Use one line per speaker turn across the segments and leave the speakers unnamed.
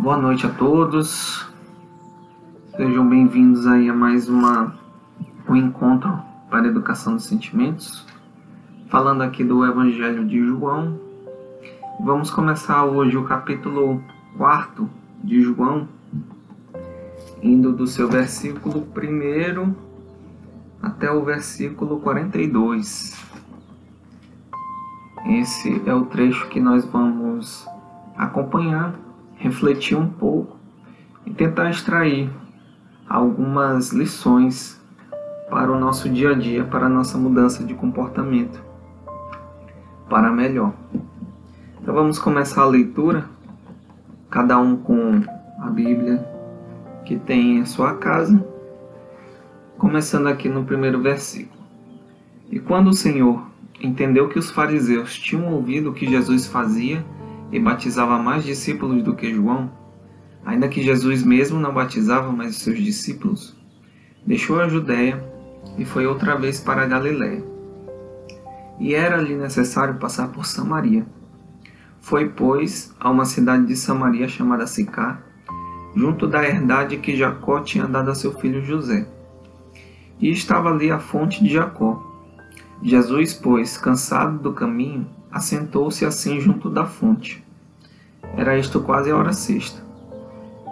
Boa noite a todos, sejam bem-vindos aí a mais um encontro para a educação dos sentimentos, falando aqui do Evangelho de João. Vamos começar hoje o capítulo 4 de João, indo do seu versículo 1 até o versículo 42. Esse é o trecho que nós vamos acompanhar, refletir um pouco e tentar extrair algumas lições para o nosso dia a dia, para a nossa mudança de comportamento, para melhor. Então vamos começar a leitura, cada um com a Bíblia que tem em sua casa, começando aqui no primeiro versículo. E quando o Senhor entendeu que os fariseus tinham ouvido o que Jesus fazia e batizava mais discípulos do que João, ainda que Jesus mesmo não batizava mais os seus discípulos, deixou a Judéia e foi outra vez para a Galiléia. E era-lhe necessário passar por Samaria. Foi, pois, a uma cidade de Samaria chamada Sicar, junto da herdade que Jacó tinha dado a seu filho José. E estava ali a fonte de Jacó. Jesus, pois, cansado do caminho, assentou-se assim junto da fonte. Era isto quase a hora sexta.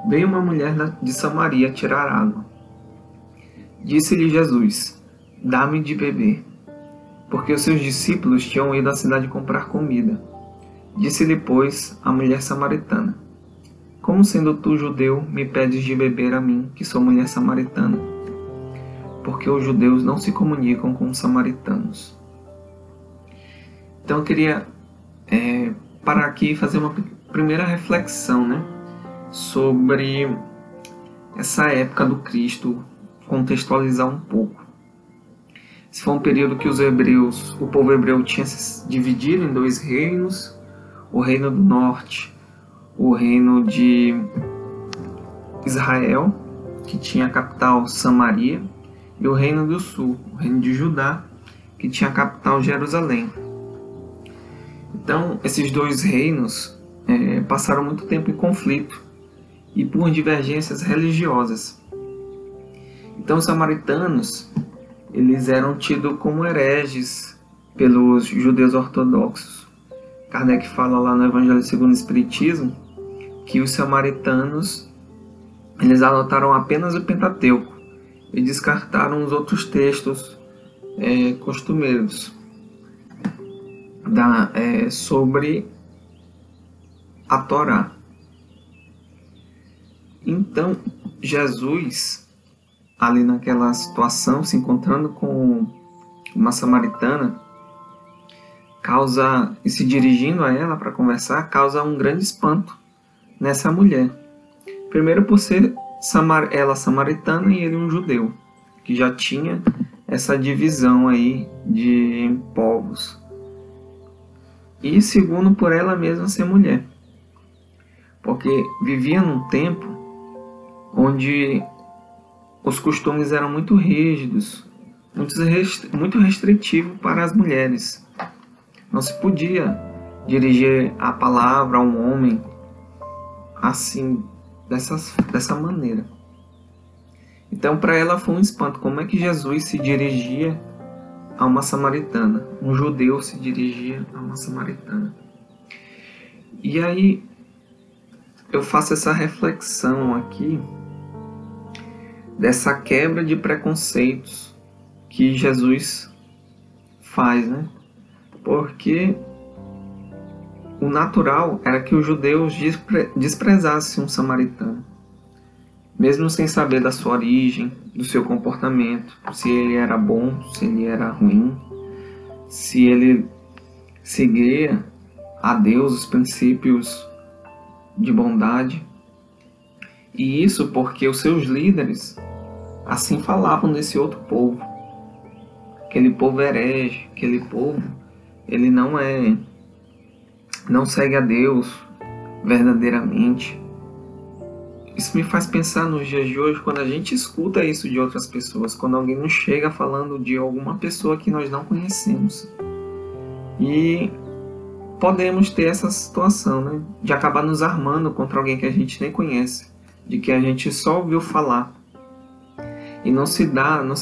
Veio uma mulher de Samaria tirar água. Disse-lhe Jesus: dá-me de beber, porque os seus discípulos tinham ido à cidade comprar comida. Disse-lhe, pois, a mulher samaritana: como sendo tu judeu, me pedes de beber a mim, que sou mulher samaritana? Porque os judeus não se comunicam com os samaritanos. Então eu queria parar aqui e fazer uma primeira reflexão, sobre essa época do Cristo, contextualizar um pouco. Esse foi um período que o povo hebreu tinha se dividido em dois reinos: o reino do norte, o reino de Israel, que tinha a capital Samaria, e o reino do sul, o reino de Judá, que tinha a capital Jerusalém. Então, esses dois reinos passaram muito tempo em conflito e por divergências religiosas. Então, os samaritanos, eles eram tidos como hereges pelos judeus ortodoxos. Kardec fala lá no Evangelho segundo o Espiritismo que os samaritanos, eles adotaram apenas o Pentateuco e descartaram os outros textos costumeiros sobre a Torá. Então, Jesus, ali naquela situação, se encontrando com uma samaritana, e se dirigindo a ela para conversar, causa um grande espanto nessa mulher. Primeiro por ser ela samaritana e ele um judeu, que já tinha essa divisão aí de povos. E segundo, por ela mesma ser mulher, porque vivia num tempo onde os costumes eram muito rígidos, muito restritivos para as mulheres. Não se podia dirigir a palavra a um homem assim, dessa maneira. Então, para ela foi um espanto. Como é que Jesus se dirigia a uma samaritana? Um judeu se dirigia a uma samaritana. E aí, eu faço essa reflexão aqui dessa quebra de preconceitos que Jesus faz, Porque o natural era que os judeus desprezassem um samaritano, mesmo sem saber da sua origem, do seu comportamento, se ele era bom, se ele era ruim, se ele seguia a Deus, os princípios de bondade. E isso porque os seus líderes assim falavam desse outro povo. Aquele povo herege, aquele povo, ele não segue a Deus verdadeiramente. Isso me faz pensar nos dias de hoje, quando a gente escuta isso de outras pessoas, quando alguém nos chega falando de alguma pessoa que nós não conhecemos. E podemos ter essa situação, né? De acabar nos armando contra alguém que a gente nem conhece, de que a gente só ouviu falar e não se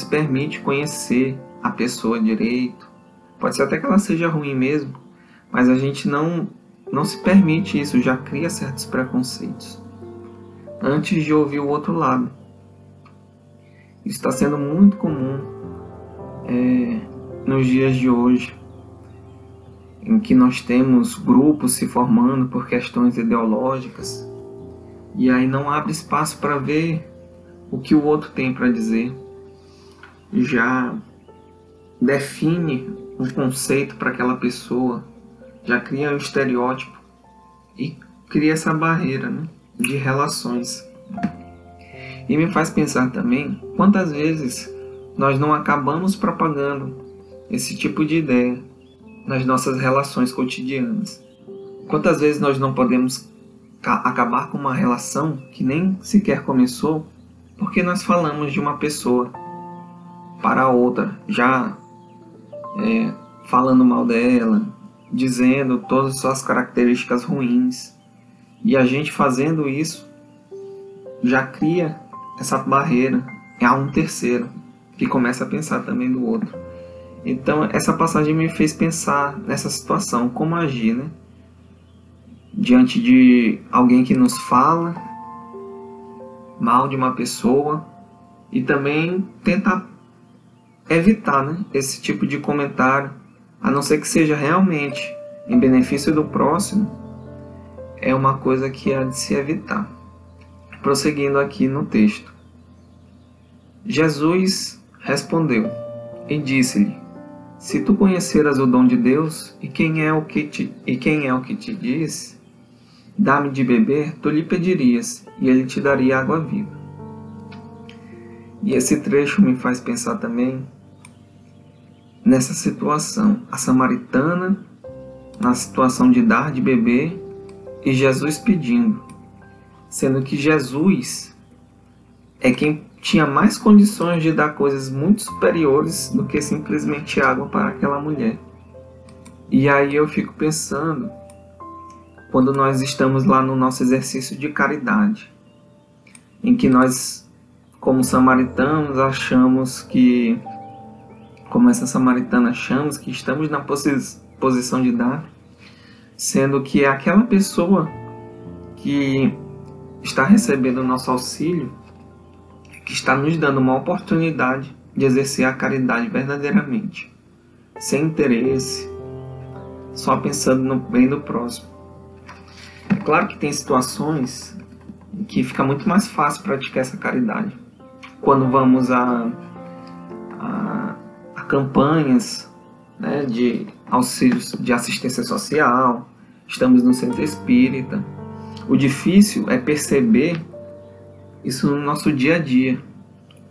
permite conhecer a pessoa direito. Pode ser até que ela seja ruim mesmo, mas a gente não se permite isso, já cria certos preconceitos antes de ouvir o outro lado. Isso está sendo muito comum nos dias de hoje, em que nós temos grupos se formando por questões ideológicas, e aí não abre espaço para ver o que o outro tem para dizer. Já define um conceito para aquela pessoa, já cria um estereótipo e cria essa barreira, né, de relações. E me faz pensar também quantas vezes nós não acabamos propagando esse tipo de ideia nas nossas relações cotidianas. Quantas vezes nós não podemos acabar com uma relação que nem sequer começou porque nós falamos de uma pessoa para outra, já falando mal dela, dizendo todas as suas características ruins. E a gente fazendo isso já cria essa barreira a um terceiro que começa a pensar também do outro. Então essa passagem me fez pensar nessa situação, como agir, né? Diante de alguém que nos fala mal de uma pessoa, e também tentar evitar, né, esse tipo de comentário, a não ser que seja realmente em benefício do próximo. É uma coisa que há de se evitar. Prosseguindo aqui no texto. Jesus respondeu e disse-lhe: se tu conheceras o dom de Deus e quem é o que te diz, dá-me de beber, tu lhe pedirias e ele te daria água viva. E esse trecho me faz pensar também nessa situação, a samaritana na situação de dar de beber e Jesus pedindo, sendo que Jesus é quem tinha mais condições de dar coisas muito superiores do que simplesmente água para aquela mulher. E aí eu fico pensando, quando nós estamos lá no nosso exercício de caridade, em que nós, como samaritanos, achamos que, como essa samaritana, achamos que estamos na posição de dar, sendo que é aquela pessoa que está recebendo o nosso auxílio, que está nos dando uma oportunidade de exercer a caridade verdadeiramente, sem interesse, só pensando no bem do próximo. É claro que tem situações em que fica muito mais fácil praticar essa caridade. Quando vamos a campanhas, né, de auxílios de assistência social, estamos no centro espírita. O difícil é perceber isso no nosso dia a dia,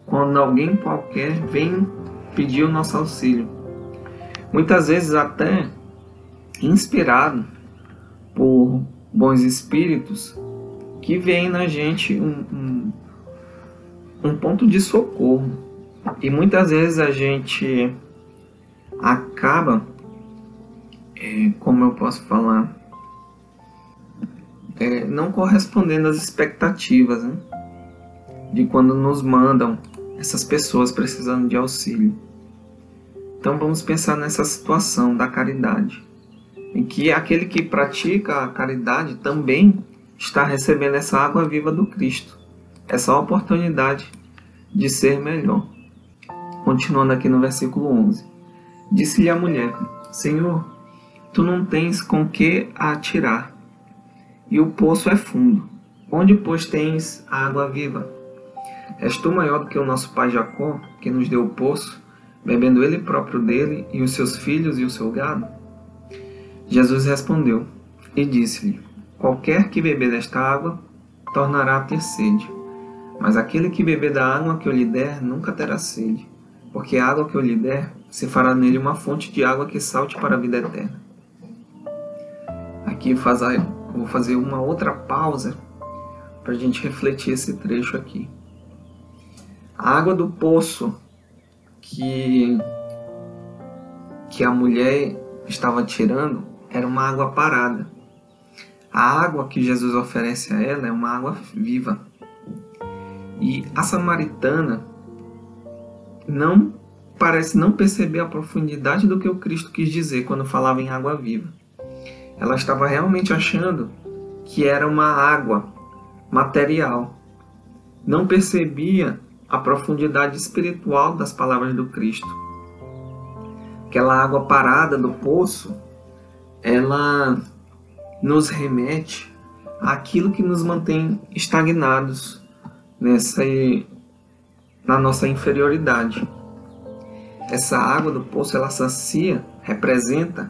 quando alguém qualquer vem pedir o nosso auxílio. Muitas vezes até inspirado por bons espíritos que veem na gente um ponto de socorro. E muitas vezes a gente acaba, como eu posso falar, não correspondendo às expectativas, né, de quando nos mandam essas pessoas precisando de auxílio. Então vamos pensar nessa situação da caridade, em que aquele que pratica a caridade também está recebendo essa água viva do Cristo, essa oportunidade de ser melhor. Continuando aqui no versículo 11. Disse-lhe a mulher: Senhor, tu não tens com que a atirar, e o poço é fundo. Onde, pois, tens a água viva? És tu maior do que o nosso pai Jacó, que nos deu o poço, bebendo ele próprio dele, e os seus filhos e o seu gado? Jesus respondeu e disse-lhe: Qualquer que beber desta água, tornará a ter sede. Mas aquele que beber da água que eu lhe der, nunca terá sede, porque a água que eu lhe der, se fará nele uma fonte de água que salte para a vida eterna. Aqui vou fazer uma outra pausa para a gente refletir esse trecho aqui. A água do poço que a mulher estava tirando era uma água parada. A água que Jesus oferece a ela é uma água viva. E a samaritana parece não perceber a profundidade do que o Cristo quis dizer quando falava em água viva. Ela estava realmente achando que era uma água material. Não percebia a profundidade espiritual das palavras do Cristo. Aquela água parada do poço, ela nos remete àquilo que nos mantém estagnados na nossa inferioridade. Essa água do poço, ela sacia, representa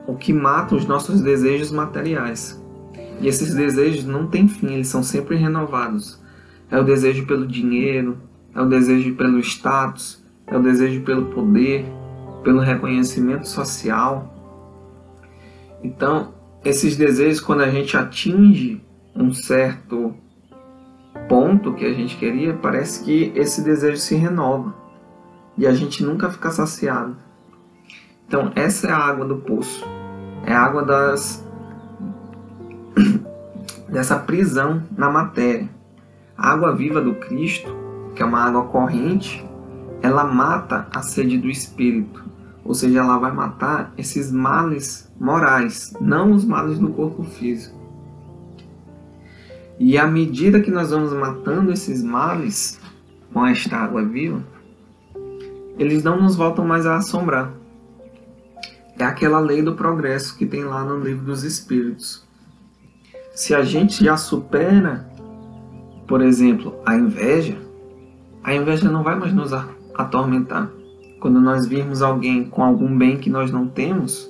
o que mata os nossos desejos materiais. E esses desejos não têm fim, eles são sempre renovados. É o desejo pelo dinheiro, é o desejo pelo status, é o desejo pelo poder, pelo reconhecimento social. Então, esses desejos, quando a gente atinge um certo ponto que a gente queria, parece que esse desejo se renova e a gente nunca fica saciado. Então, essa é a água do poço. É a água dessa prisão na matéria. A água viva do Cristo, que é uma água corrente, ela mata a sede do Espírito. Ou seja, ela vai matar esses males morais, não os males do corpo físico. E à medida que nós vamos matando esses males com esta água viva, eles não nos voltam mais a assombrar. É aquela lei do progresso que tem lá no Livro dos Espíritos. Se a gente já supera, por exemplo, a inveja não vai mais nos atormentar. Quando nós virmos alguém com algum bem que nós não temos,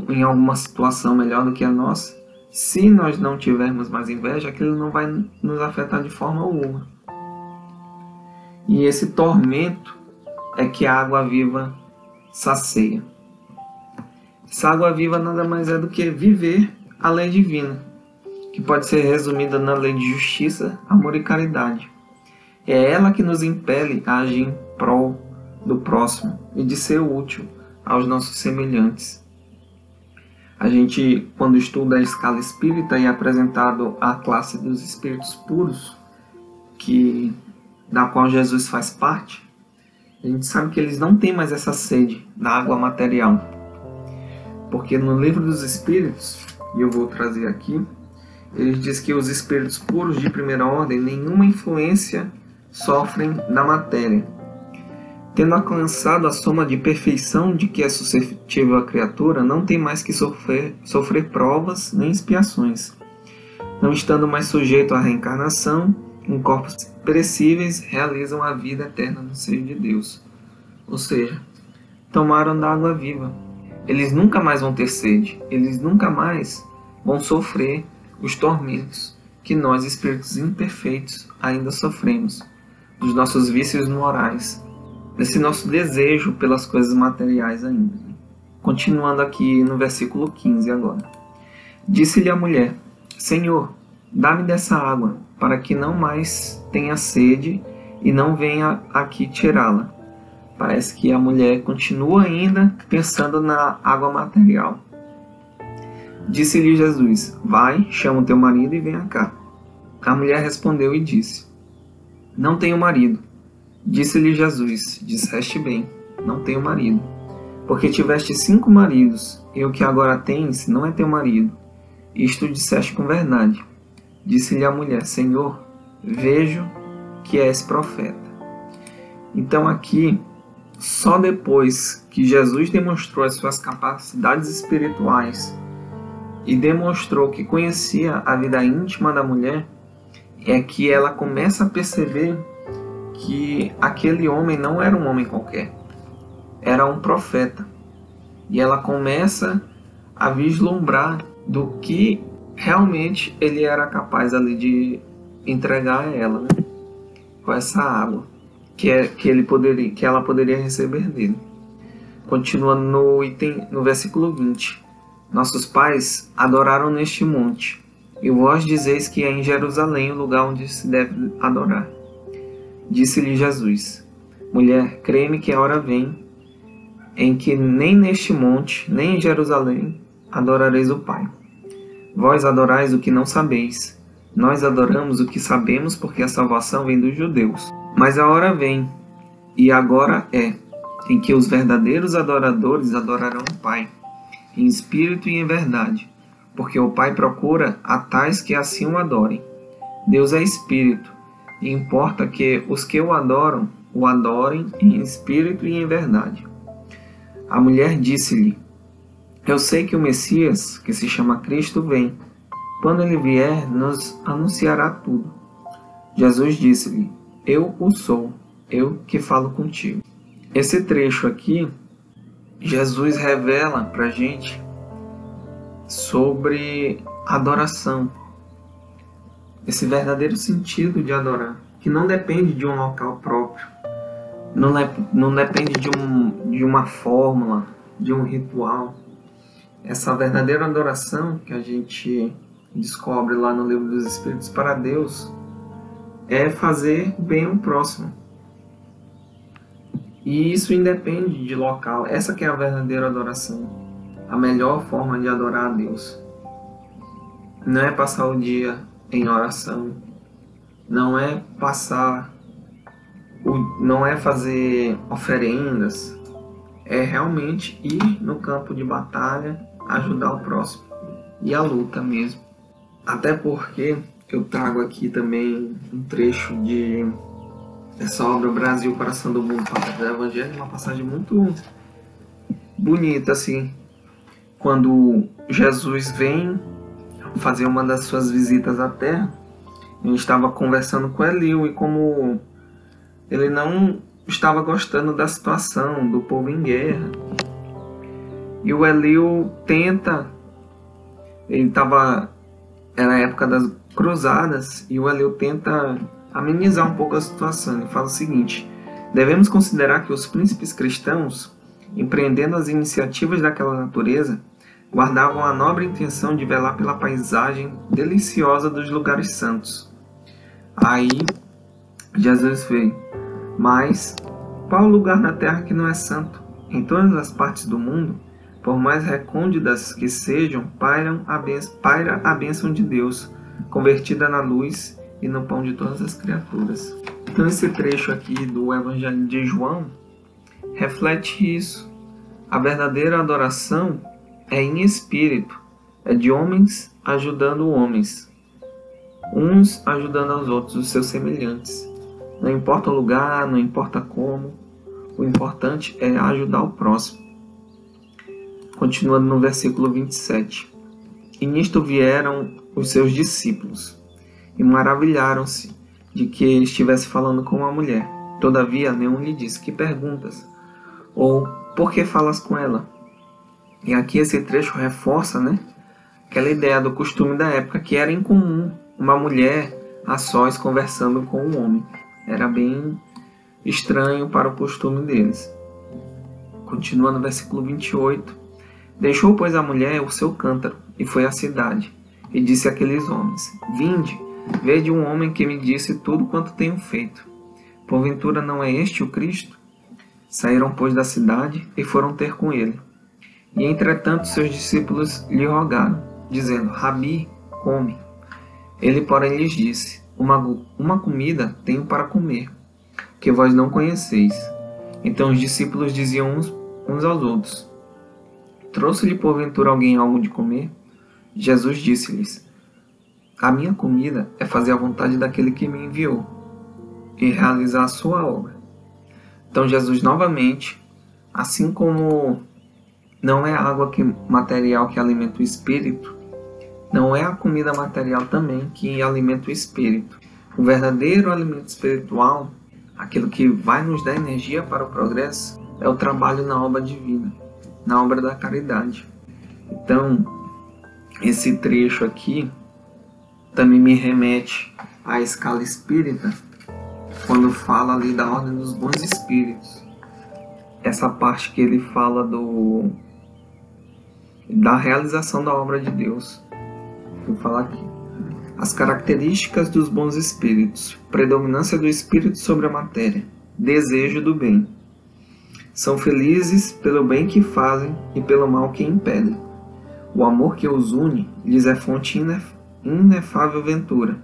em alguma situação melhor do que a nossa, se nós não tivermos mais inveja, aquilo não vai nos afetar de forma alguma. E esse tormento é que a água viva sacia. Essa água viva nada mais é do que viver a lei divina, que pode ser resumida na lei de justiça, amor e caridade. É ela que nos impele a agir em prol do próximo e de ser útil aos nossos semelhantes. A gente, quando estuda a escala espírita e é apresentado a classe dos espíritos puros, da qual Jesus faz parte, a gente sabe que eles não têm mais essa sede da água material. Porque no Livro dos Espíritos, e eu vou trazer aqui, ele diz que os espíritos puros de primeira ordem nenhuma influência sofrem na matéria. Tendo alcançado a soma de perfeição de que é suscetível a criatura, não tem mais que sofrer provas nem expiações. Não estando mais sujeito à reencarnação, em corpos perecíveis, realizam a vida eterna no seio de Deus. Ou seja, tomaram da água viva. Eles nunca mais vão ter sede, eles nunca mais vão sofrer os tormentos que nós, espíritos imperfeitos, ainda sofremos, dos nossos vícios morais, desse nosso desejo pelas coisas materiais ainda. Continuando aqui no versículo 15 agora. Disse-lhe a mulher: Senhor, dá-me dessa água, para que não mais tenha sede e não venha aqui tirá-la. Parece que a mulher continua ainda pensando na água material. Disse-lhe Jesus: Vai, chama o teu marido e venha cá. A mulher respondeu e disse: Não tenho marido. Disse-lhe Jesus: Disseste bem, não tenho marido. Porque tiveste 5 maridos, e o que agora tens não é teu marido. Isto disseste com verdade. Disse-lhe a mulher: Senhor, vejo que és profeta. Então aqui, só depois que Jesus demonstrou as suas capacidades espirituais e demonstrou que conhecia a vida íntima da mulher, é que ela começa a perceber que aquele homem não era um homem qualquer, era um profeta. E ela começa a vislumbrar do que realmente ele era capaz ali de entregar a ela, né? Com essa água que ela poderia receber dele. Continuando no versículo 20. Nossos pais adoraram neste monte, e vós dizeis que é em Jerusalém o lugar onde se deve adorar. Disse-lhe Jesus: Mulher, crê-me que a hora vem em que nem neste monte, nem em Jerusalém, adorareis o Pai. Vós adorais o que não sabeis. Nós adoramos o que sabemos, porque a salvação vem dos judeus. Mas a hora vem, e agora é, em que os verdadeiros adoradores adorarão o Pai, em espírito e em verdade, porque o Pai procura a tais que assim o adorem. Deus é espírito, e importa que os que o adorem em espírito e em verdade. A mulher disse-lhe: Eu sei que o Messias, que se chama Cristo, vem. Quando ele vier, nos anunciará tudo. Jesus disse-lhe: Eu o sou, eu que falo contigo. Esse trecho aqui, Jesus revela para a gente sobre adoração. Esse verdadeiro sentido de adorar, que não depende de um local próprio, não depende de uma fórmula, de um ritual. Essa verdadeira adoração que a gente descobre lá no Livro dos Espíritos para Deus é fazer bem ao próximo. E isso independe de local. Essa que é a verdadeira adoração. A melhor forma de adorar a Deus. Não é passar o dia em oração. Não é fazer oferendas. É realmente ir no campo de batalha, ajudar o próximo. E a luta mesmo. Até porque eu trago aqui também um trecho de essa obra Brasil, Coração do Mundo, Palavra do Evangelho, uma passagem muito bonita, assim, quando Jesus vem fazer uma das suas visitas à Terra. A gente estava conversando com Eliu, e como ele não estava gostando da situação do povo em guerra, e o Eliu era a época das cruzadas, e o Eliu tenta amenizar um pouco a situação. Ele fala o seguinte: devemos considerar que os príncipes cristãos, empreendendo as iniciativas daquela natureza, guardavam a nobre intenção de velar pela paisagem deliciosa dos lugares santos. Aí Jesus veio: mas qual lugar na terra que não é santo? Em todas as partes do mundo, por mais recônditas que sejam, paira a bênção de Deus, convertida na luz e no pão de todas as criaturas. Então esse trecho aqui do Evangelho de João reflete isso. A verdadeira adoração é em espírito, é de homens ajudando homens, uns ajudando aos outros, os seus semelhantes. Não importa o lugar, não importa como, o importante é ajudar o próximo. Continuando no versículo 27. E nisto vieram os seus discípulos, e maravilharam-se de que ele estivesse falando com uma mulher. Todavia, nenhum lhe disse: que perguntas? Ou, por que falas com ela? E aqui esse trecho reforça, aquela ideia do costume da época, que era incomum uma mulher a sós conversando com um homem. Era bem estranho para o costume deles. Continua no versículo 28. Deixou, pois, a mulher o seu cântaro, e foi à cidade, e disse àqueles homens: vinde, vede um homem que me disse tudo quanto tenho feito. Porventura não é este o Cristo? Saíram, pois, da cidade, e foram ter com ele. E entretanto seus discípulos lhe rogaram, dizendo: Rabi, come. Ele, porém, lhes disse: uma comida tenho para comer, que vós não conheceis. Então os discípulos diziam uns aos outros: trouxe-lhe porventura alguém algo de comer? Jesus disse-lhes: a minha comida é fazer a vontade daquele que me enviou e realizar a sua obra. Então Jesus novamente, assim como não é a água material que alimenta o espírito, não é a comida material também que alimenta o espírito. O verdadeiro alimento espiritual, aquilo que vai nos dar energia para o progresso, é o trabalho na obra divina, na obra da caridade. Então, esse trecho aqui também me remete à escala espírita, quando fala ali da ordem dos bons espíritos. Essa parte que ele fala da realização da obra de Deus. Vou falar aqui. As características dos bons espíritos: predominância do espírito sobre a matéria, desejo do bem, São felizes pelo bem que fazem e pelo mal que impedem. O amor que os une lhes é fonte inefável ventura,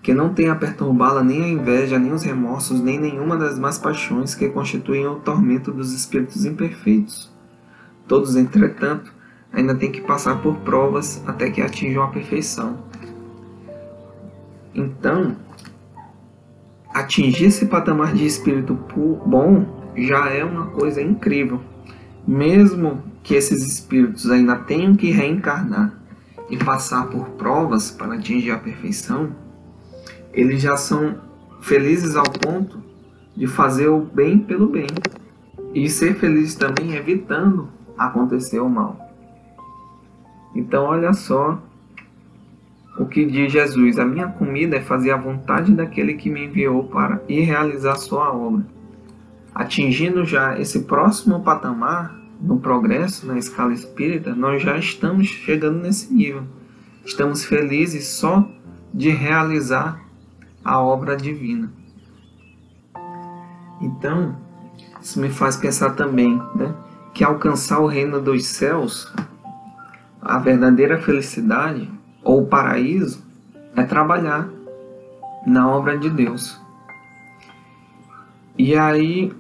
que não tem a perturbá-la nem a inveja, nem os remorsos, nem nenhuma das más paixões que constituem o tormento dos espíritos imperfeitos. Todos, entretanto, ainda têm que passar por provas até que atinjam a perfeição. Então, atingir esse patamar de espírito bom já é uma coisa incrível. Mesmo que esses espíritos ainda tenham que reencarnar e passar por provas para atingir a perfeição, eles já são felizes ao ponto de fazer o bem pelo bem e ser felizes também evitando acontecer o mal. Então olha só o que diz Jesus: a minha comida é fazer a vontade daquele que me enviou para ir realizar sua obra. Atingindo já esse próximo patamar no progresso, na escala espírita, nós já estamos chegando nesse nível. Estamos felizes só de realizar a obra divina. Então, isso me faz pensar também, que alcançar o reino dos céus, a verdadeira felicidade, ou o paraíso, é trabalhar na obra de Deus. E aí,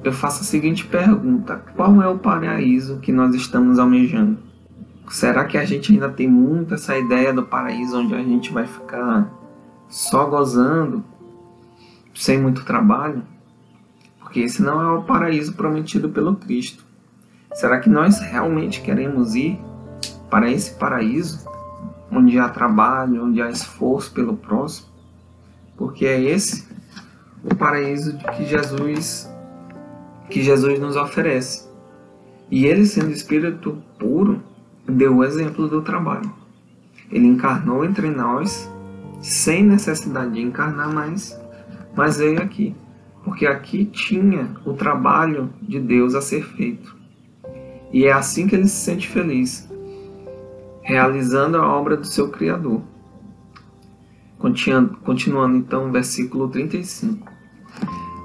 eu faço a seguinte pergunta: qual é o paraíso que nós estamos almejando? Será que a gente ainda tem muito essa ideia do paraíso onde a gente vai ficar só gozando, sem muito trabalho? Porque esse não é o paraíso prometido pelo Cristo. Será que nós realmente queremos ir para esse paraíso, onde há trabalho, onde há esforço pelo próximo? Porque é esse o paraíso que Jesus nos oferece. E ele, sendo espírito puro, deu o exemplo do trabalho. Ele encarnou entre nós sem necessidade de encarnar mais, mas veio aqui, porque aqui tinha o trabalho de Deus a ser feito. E é assim que ele se sente feliz, realizando a obra do seu Criador. Continuando então o versículo 35.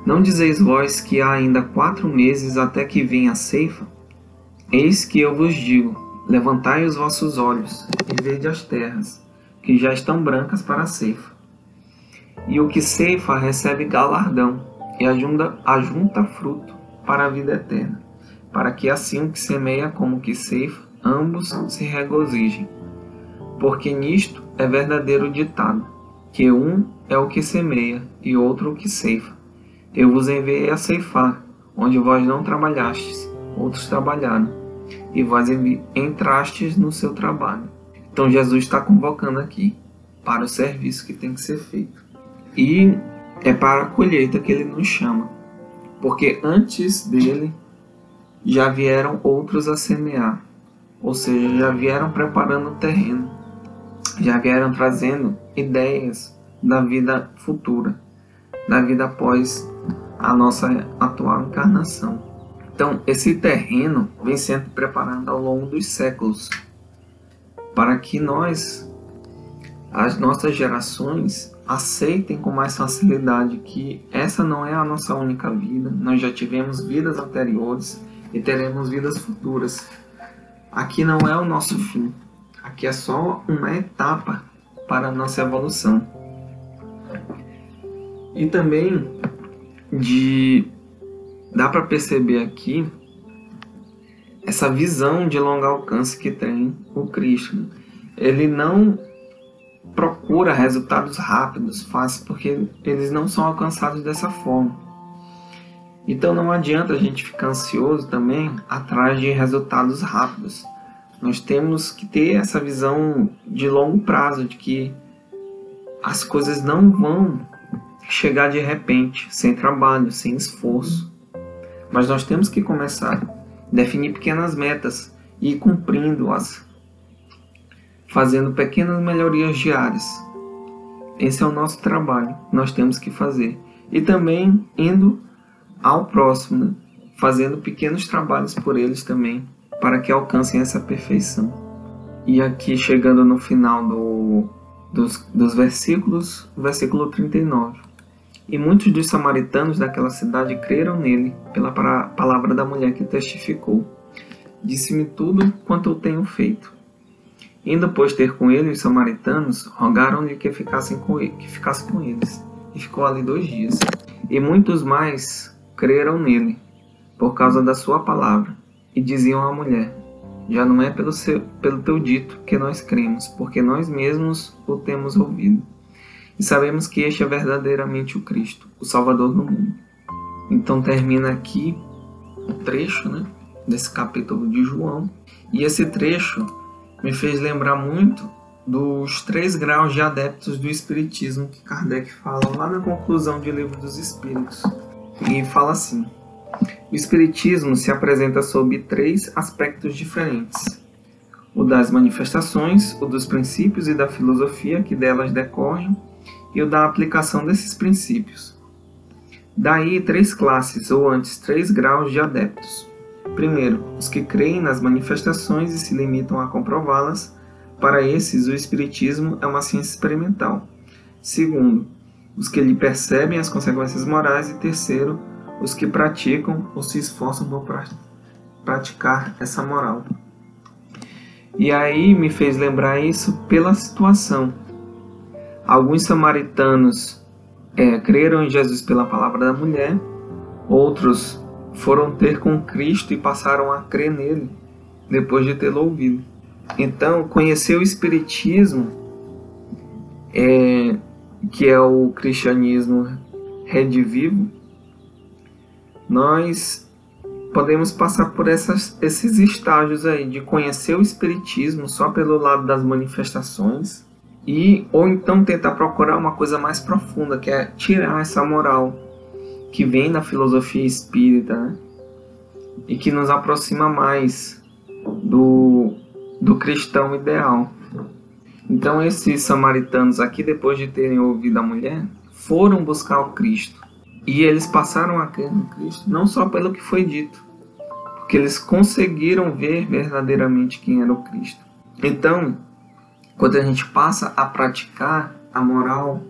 Não dizeis vós que há ainda 4 meses até que venha a ceifa? Eis que eu vos digo: levantai os vossos olhos e vede as terras, que já estão brancas para a ceifa. E o que ceifa recebe galardão, e ajunta fruto para a vida eterna, para que assim o que semeia como o que ceifa, ambos se regozijem. Porque nisto é verdadeiro ditado, que um é o que semeia e outro o que ceifa. Eu vos enviei a ceifar, onde vós não trabalhastes, outros trabalharam, e vós entrastes no seu trabalho. Então Jesus está convocando aqui para o serviço que tem que ser feito. E é para a colheita que ele nos chama, porque antes dele já vieram outros a semear, ou seja, já vieram preparando o terreno, já vieram trazendo ideias da vida futura, da vida após a nossa atual encarnação. Então, esse terreno vem sendo preparado ao longo dos séculos, para que as nossas gerações, aceitem com mais facilidade que essa não é a nossa única vida. Nós já tivemos vidas anteriores e teremos vidas futuras. Aqui não é o nosso fim. Aqui é só uma etapa para a nossa evolução. E também dá para perceber aqui essa visão de longo alcance que tem o Cristo. Ele não procura resultados rápidos, fáceis, porque eles não são alcançados dessa forma. Então não adianta a gente ficar ansioso também atrás de resultados rápidos. Nós temos que ter essa visão de longo prazo, de que as coisas não vão chegar de repente, sem trabalho, sem esforço. Mas nós temos que começar a definir pequenas metas e ir cumprindo-as, fazendo pequenas melhorias diárias. Esse é o nosso trabalho, nós temos que fazer. E também indo ao próximo, fazendo pequenos trabalhos por eles também, para que alcancem essa perfeição. E aqui, chegando no final dos versículos, versículo 39. E muitos dos samaritanos daquela cidade creram nele, pela palavra da mulher que testificou. Disse-me tudo quanto eu tenho feito. Indo, pois, ter com ele os samaritanos, rogaram-lhe que ficasse com eles. E ficou ali 2 dias. E muitos mais creram nele, por causa da sua palavra. E diziam à mulher: já não é pelo teu dito que nós cremos, porque nós mesmos o temos ouvido. E sabemos que este é verdadeiramente o Cristo, o Salvador do mundo. Então termina aqui um trecho, desse capítulo de João. E esse trecho me fez lembrar muito dos 3 graus de adeptos do Espiritismo que Kardec fala lá na conclusão de Livro dos Espíritos. E fala assim: o Espiritismo se apresenta sob 3 aspectos diferentes: o das manifestações, o dos princípios e da filosofia que delas decorrem, e o da aplicação desses princípios. Daí 3 classes, ou antes 3 graus de adeptos. Primeiro, os que creem nas manifestações e se limitam a comprová-las. Para esses, o Espiritismo é uma ciência experimental. Segundo, os que lhe percebem as consequências morais. E terceiro, os que praticam ou se esforçam por praticar essa moral. E aí me fez lembrar isso pela situação. Alguns samaritanos creram em Jesus pela palavra da mulher, outros foram ter com Cristo e passaram a crer nele depois de tê-lo ouvido. Então, conhecer o Espiritismo, que é o cristianismo redivivo, nós podemos passar por esses estágios aí, de conhecer o Espiritismo só pelo lado das manifestações, ou então tentar procurar uma coisa mais profunda, que é tirar essa moral que vem da filosofia espírita, e que nos aproxima mais do cristão ideal. Então esses samaritanos aqui, depois de terem ouvido a mulher, foram buscar o Cristo. E eles passaram a crer no Cristo, não só pelo que foi dito, porque eles conseguiram ver verdadeiramente quem era o Cristo. Então, quando a gente passa a praticar a moral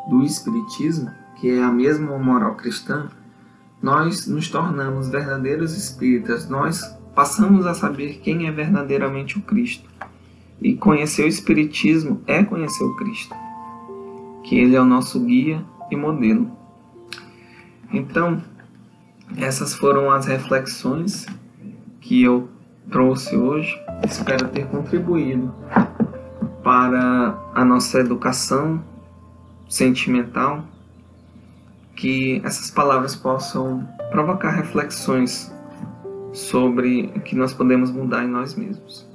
do Espiritismo, que é a mesma moral cristã, nós nos tornamos verdadeiros espíritas, nós passamos a saber quem é verdadeiramente o Cristo. E conhecer o Espiritismo é conhecer o Cristo, que ele é o nosso guia e modelo. Então, essas foram as reflexões que eu trouxe hoje. Espero ter contribuído para a nossa educação sentimental, que essas palavras possam provocar reflexões sobre o que nós podemos mudar em nós mesmos.